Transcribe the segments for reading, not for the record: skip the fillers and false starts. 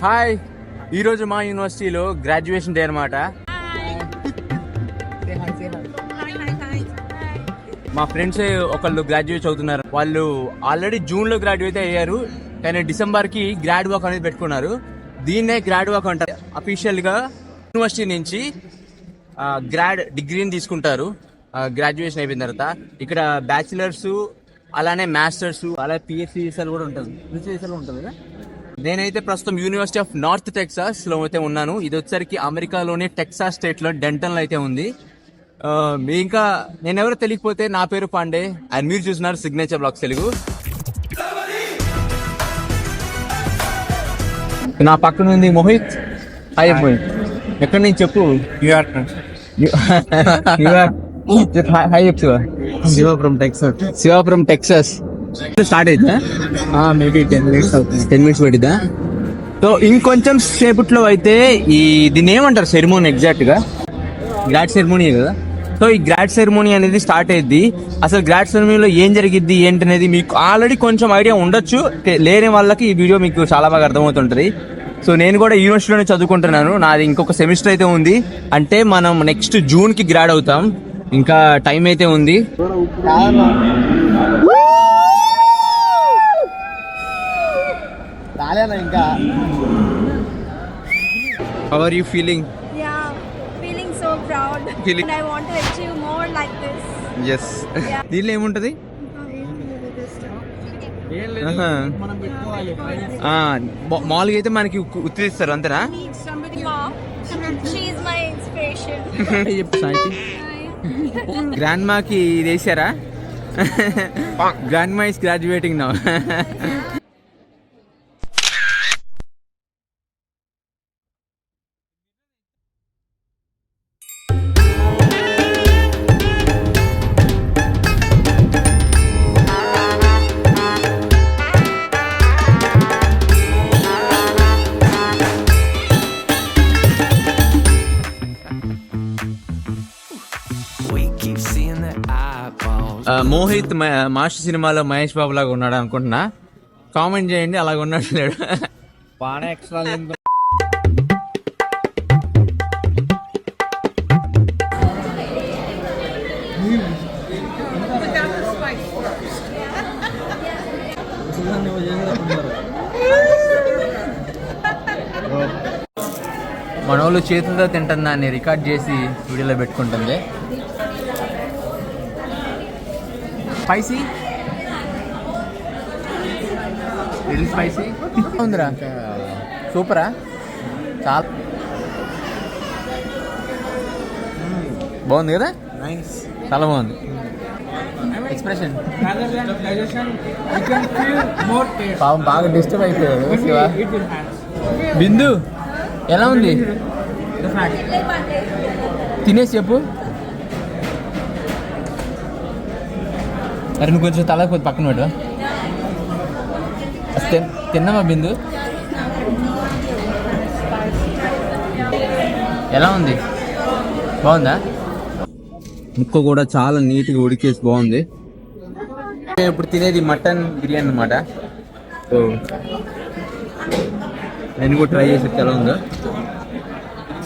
Hi, ఈరోజు మా యూనివర్సిటీలో గ్రాడ్యుయేషన్ డే అనమాట. మా ఫ్రెండ్స్ ఒకళ్ళు గ్రాడ్యుయేట్ అవుతున్నారు. వాళ్ళు ఆల్రెడీ జూన్లో గ్రాడ్యుయేట్ అయ్యారు, కానీ డిసెంబర్కి గ్రాడ్ వాక్ అనేది పెట్టుకున్నారు. దీన్నే గ్రాడ్ వాక్ అంటారు. అఫీషియల్గా యూనివర్సిటీ నుంచి గ్రాడ్ డిగ్రీని తీసుకుంటారు గ్రాడ్యుయేషన్ అయిపోయిన తర్వాత. ఇక్కడ బ్యాచిలర్స్, అలానే మాస్టర్స్, అలాగే పిహెచ్డి కూడా ఉంటుంది. ఉంటుంది కదా. నేనైతే ప్రస్తుతం యూనివర్సిటీ ఆఫ్ నార్త్ టెక్సాస్ లో అయితే ఉన్నాను. ఇది వచ్చేసరికి అమెరికాలోని టెక్సాస్ స్టేట్ లో డెంటన్ లో అయితే ఉంది. ఇంకా నేనెవరో తెలియకపోతే, నా పేరు పాండే అండ్ మీరు చూస్తున్నారు సిగ్నేచర్ బ్లాగ్స్ తెలుగు. నా పక్కన ఉంది మోహిత్. హాయ్ మోహిత్, ఎక్కడి నుంచి చెప్పు? హాయ్ చెప్పు. శివాపురం టెక్సాస్. స్టార్ట్ అయిద్దా? మేబీ 10 minutes అవుతుంది. 10 minutes పట్టిద్దా? సో ఇంకొంచెం సేపట్లో అయితే దీన్ని ఏమంటారు సెరమోనీ ఎగ్జాక్ట్ గా? గ్రాడ్ సెరమోనీ కదా. సో ఈ గ్రాడ్ సెరమోనీ అనేది స్టార్ట్ అయ్యింది. అసలు గ్రాడ్ సెరమోనీలో ఏం జరిగిద్ది ఏంటనేది మీకు ఆల్రెడీ కొంచెం ఐడియా ఉండొచ్చు. లేని వాళ్ళకి ఈ వీడియో మీకు చాలా బాగా అర్థమవుతుంటది. సో నేను కూడా యూనివర్సిటీలోనే చదువుకుంటున్నాను. నాది ఇంకొక సెమిస్టర్ అయితే ఉంది. అంటే మనం నెక్స్ట్ జూన్ కి గ్రాడ్ అవుతాం. ఇంకా టైం అయితే ఉంది. ఇంకా How are you feeling? Yeah, feeling so proud. Feeling- And I want to achieve more like this. Yes. దీనిలో ఏముంటది? మామూలుగా అయితే మనకి ఉత్తరిస్తారు అంతేనా? Mom, she is my inspiration. Grand మాకి ఇది వేసారా? గ్రాండ్ మా is graduating now. Mohit master సినిమాలో మహేష్ బాబు లాగా ఉన్నాడు అనుకుంటున్నా. కామెంట్ చేయండి, అలాగ ఉన్నాడు లేడు. బాగా ఎక్స్ట్రా మన వాళ్ళు చేతులతో తింటున్న దాన్ని రికార్డ్ చేసి వీడియోలో పెట్టుకుంటుంది. స్పైసీ, లిటిల్ స్పైసీ ఉందిరా. సూపరా, చాలా బాగుంది కదా. చాలా బాగుంది ఎక్స్ప్రెషన్. పాపం బాగా డిస్టర్బ్ అయిపోయాడు శివ. బిందు ఎలా ఉంది? తినేసి చెప్పు. అరే నువ్వు కొంచెం తల పక్కన పెట్టు. తిన్నామా బిందు? ఎలా ఉంది? బాగుందా? ముక్క కూడా చాలా నీట్గా ఉడికేసి బాగుంది. ఇప్పుడు తినేది మటన్ బిర్యానీ అనమాట. సో నేను కూడా ట్రై చేసి ఎలా ఉందో.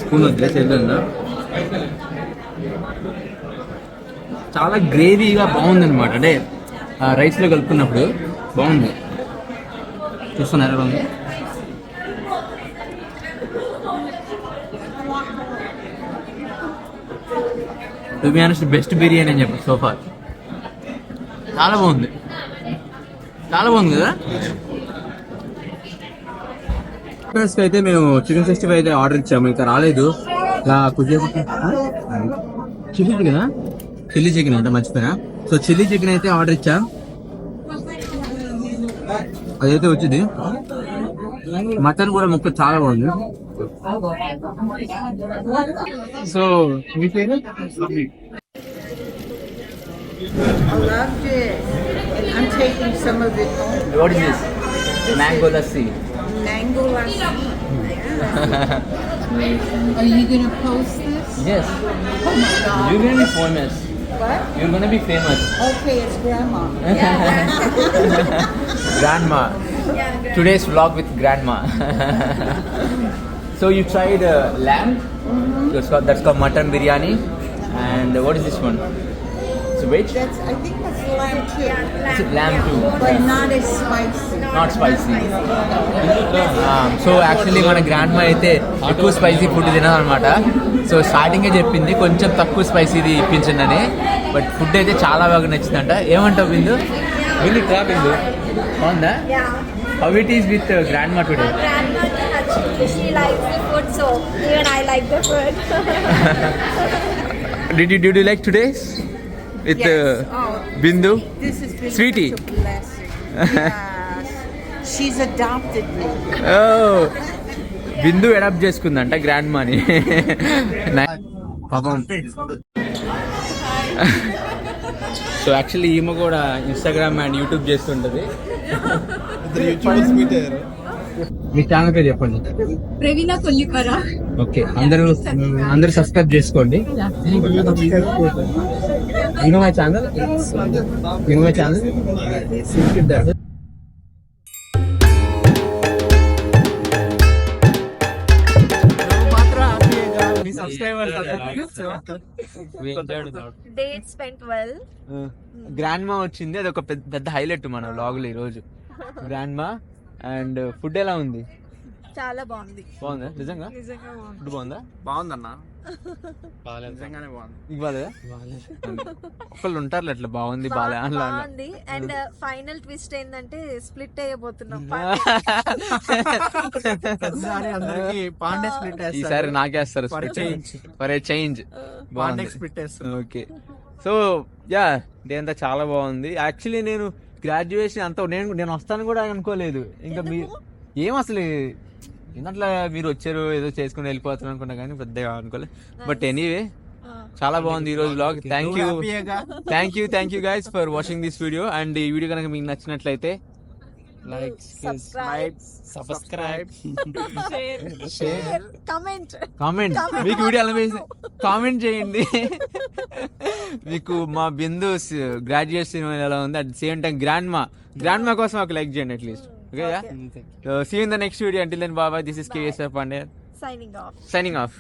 స్పూన్ వద్దులే, చేద్దా. చాలా గ్రేవీగా బాగుంది అనమాట. అంటే రైస్లో కలుపుకున్నప్పుడు బాగుంది. చూస్తున్నారు ఎలా ఉంది? To be honest best biryani అని చెప్పి సోఫా. చాలా బాగుంది, చాలా బాగుంది కదా. అయితే మేము చికెన్ 65 అయితే ఆర్డర్ ఇచ్చాము, ఇంకా రాలేదు. చిల్లీ చికెనా? చిల్లీ చికెన్ అంటే మర్చిపోయినా. సో చిల్లీ చికెన్ అయితే ఆర్డర్ ఇచ్చా, అదైతే వచ్చింది. మటన్ కూడా ముక్క చాలా బాగుంది. సో మీ పేరు? I loved it. I'm taking some of it home. What is this? Mango lassi. Mango lassi. Are you gonna post this? Yes. Oh my God. You're gonna be famous. What? You're gonna be famous. Okay, it's grandma. Grandma. Yeah, today's vlog with grandma. So you tried lamb? That's called mutton biryani. And what is this one? It's veg? I think that's lamb too. It's lamb too. But not as spicy. Not spicy. So actually మన grand మా అయితే ఎక్కువ spicy food తినాలన్నమాట. So స్టార్టింగే చెప్పింది కొంచెం తక్కువ స్పైసీది ఇప్పించండి అని. బట్ ఫుడ్ అయితే చాలా బాగా నచ్చిందంట. ఏమంటావు బిందు? బిందు ట్రా బిందు బాగుందా? Yeah. How it is with grand మా today? Grandma she likes the food, so even I like the food. Did you like today's with Yes. Oh, Bindu? This has been Sweetie. such a blessing. Yes. She's adopted me. Oh, Bindu adopt చేసుకుందంట grand మాని. పాపం. So actually ఈమె కూడా Instagram and YouTube చేస్తుంటది. మీ channel పేరు చెప్పండి. Previna Kollikara. Okay, అందరూ సబ్స్క్రైబ్ చేసుకోండి. You know my channel? Date spent well. Grandma వచ్చింది, అది ఒక పెద్ద హైలైట్ మన వ్లాగ్ లో ఈ రోజు. గ్రాండ్ మా అండ్ ఫుడ్ ఎలా ఉంది? చాలా బాగుంది. బాగుందా నిజంగా? నిజంగా బాగుంది. ఫుడ్ బాగుందా? బాగుందన్నా. నిజంగానే బాగుంది. నీకు బాగాలేదా? ఒకళ్ళు ఉంటారు అట్లా బాగుంది బాగా బాగుంది. అండ్ ఫైనల్ ట్విస్ట్ ఏంటంటే స్ప్లిట్ అయ్యబోతున్నాం. పాండే స్ప్లిట్ ఈసారి నాకేస్తారు for a change. Okay, so yeah ఇదంతా చాలా బాగుంది. యాక్చువల్లీ నేను గ్రాడ్యుయేషన్ అంతా నేను వస్తాను కూడా అనుకోలేదు. ఇంకా మీరు ఏం అసలు అట్లా మీరు వచ్చారు ఏదో చేసుకుని వెళ్ళిపోతారు అనుకున్నా కానీ పెద్దగా అనుకోలేదు. బట్ ఎనీవే చాలా బాగుంది ఈ రోజు vlog. Thank you guys for watching this video. And ఈ వీడియో కనుక మీకు నచ్చినట్లయితే లైక్, సబ్స్క్రైబ్, షేర్, కమెంట్. మీకు వీడియో ఎలా కామెంట్ చేయండి. మీకు మా బిందు గ్రాడ్యుయేషన్ ఎలా ఉంది, అట్ సేమ్ టైం గ్రాండ్ మా కోసం ఒక లైక్ చేయండి at least. Okay, yeah. So see you in the next video. Until then, bye bye. This is KSF Pandey Signing off.